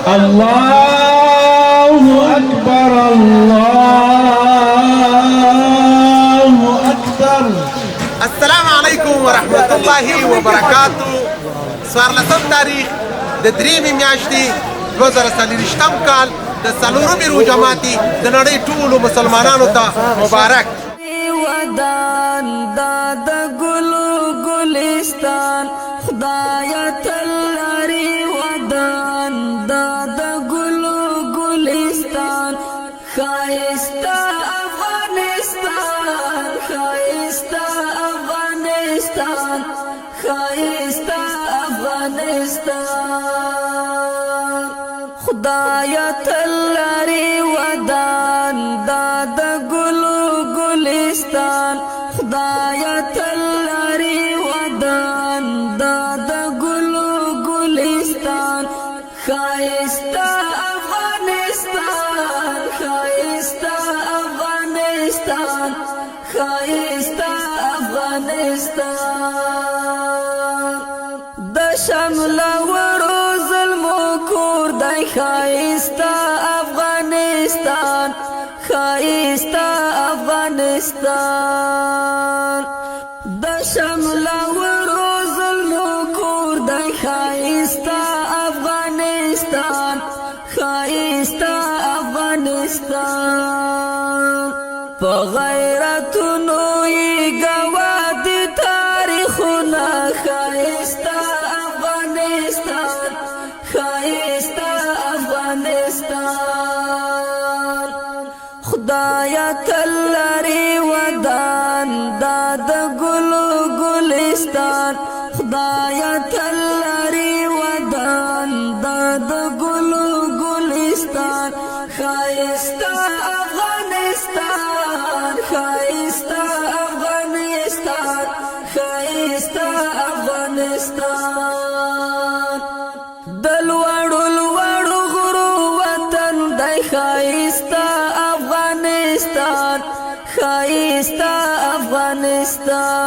الله أكبر الله أكبر. السلام علیکم ورحمت الله وبرکاتو. څوارلسم تاریخ د درېیمې میاشتې 2024 کال د څلورمې روژه ماتي د نړۍ ټولو مسلمانانو ته مبارک. ودان دا د ګلو ګلستان خدایا تل لري ودان دا د ګلو ګلستان ښایسته افغانستان ښایسته افغانستان ښایسته افغانستان خدایا تل لري ودان دا د ګلو ګلستان خدایا تل لري ودان دا د ګلو ګلستان ښایسته افغانستان ښایسته افغانستان ښایسته افغانستان د شمل ورو ظلمو کور دی ښایسته افغانستان ښایسته افغانستان د شمل ورو ظلمو کور دی ښایسته افغانستان ښایسته افغانستان په غیرتونو یې ګواه دي تاریخونه ښایسته افغانستان ښایسته افغانستان خدایا تل لري ودان دا د ګلو ګلستان خدایا تل لري ودان دا د ګلو ګلستان ښایسته افغانستان ښایسته افغانستان ښایسته افغانستان د لوړو لوړو غرو وطن دی ښایسته افغانستان ښایسته افغانستان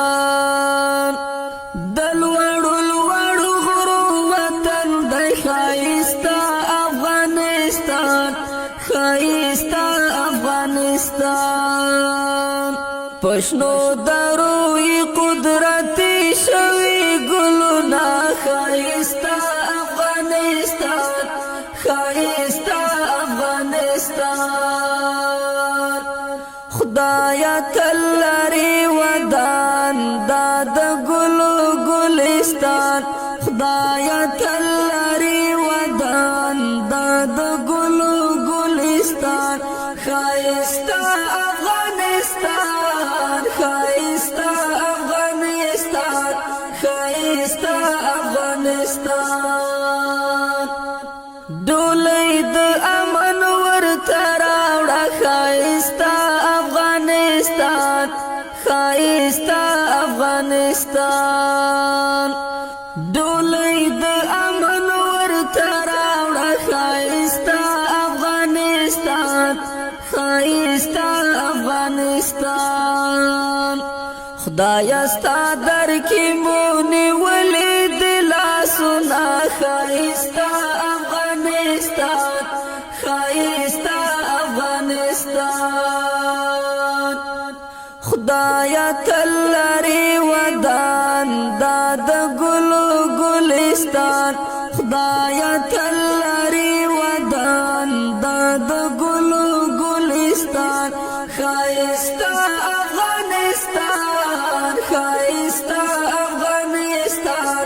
د لوړو لوړو غرو وطن دی ښایسته افغانستان ښایسته افغانستان پښنو دروي قدرتي شوي ګلونه ښایسته افغانستان ښایسته افغانستان خدایا تل لري ودان دا د ګلو ګلستان خدایا تل لري ودان دا د ګلو ګلستان ښایسته افغانستان ښایسته افغانستان ښایسته افغانستان ډولۍ د امن ورته راوړه ښایسته افغانستان ښایسته افغانستان ډولۍ د امن ورته راوړه ښایسته افغانستان ښایسته افغانستان خدایا ستا در کې مو نیولې د لاسونه ښایسته افغانستان ښایسته افغانستان خدایا تل لري ودان دا د ګلو ګلستان خدایا تل لري ودان دا د ګلو ګلستان ښایسته افغانستان ښایسته افغانستان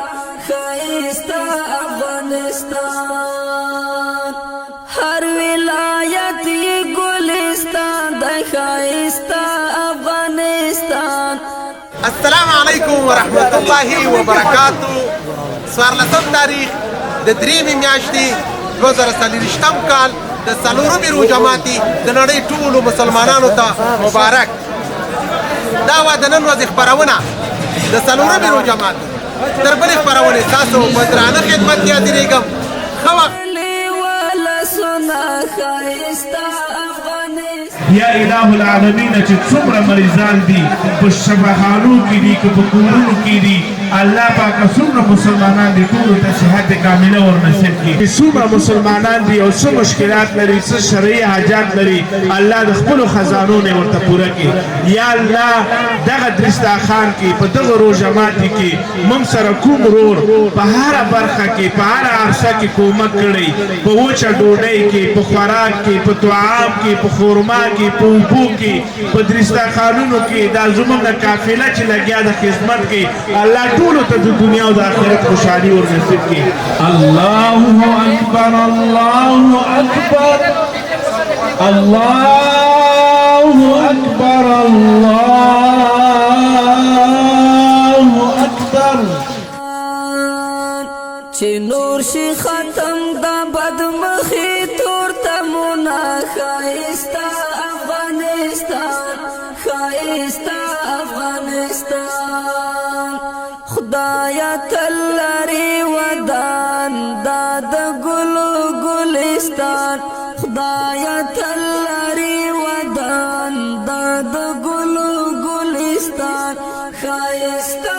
ښایسته افغانستان هر ولایت یې ګلستان دی ښایسته افغانستان. السلام علیکم ورحمت الله وبرکاتو. څوارلسم تاریخ د درېیمې میاشتې 2024 کال د څلورمې روژه ماتي د نړۍ ټولو مسلمانانو ته مبارک. دا وه د نن ورځې خپرونه د څلورمې روژه ماتي. تر بلې خپرونې ستاسو په درانه خدمت کې حاضرېږم. ښه وخت. یا الہ العالمین چې څومره مریضان دي په شفاخانو کې دي که په کورونو کې دي الله پاک څومره مسلمانان دي ټولو ته صحت کامله ور نصیب کړي څومره مسلمانان دي او څه مشکلات لري څه شرعي حاجات لري الله د خپل خزانو نه ورته پوره کړي یا الله دغه درستا خان کې په دغه روزه ماتي کې موږ سره کوم رور په هر برخه کې په هر عرصه کې کومک کړي په وچه ډوډۍ کې په خوراک کې په طعام کې په خورما کې په اوبو کې په درستا خانونو کې دا زموږ قافله چې لګیا د خدمت کې الله ټولو ته د دنیا او د آخرت خوشحالي ور نصیب کړي الله اکبر الله اکبر الله اکبر الله اکبر چې نور شي ختم دا بدمخي تور تمنا خایستا افغانستان خایستا افغانستان خدایا تلری ودان دا د ګلو ګلستان خدایا تلری ودان دا د ګلو ګلستان خایستا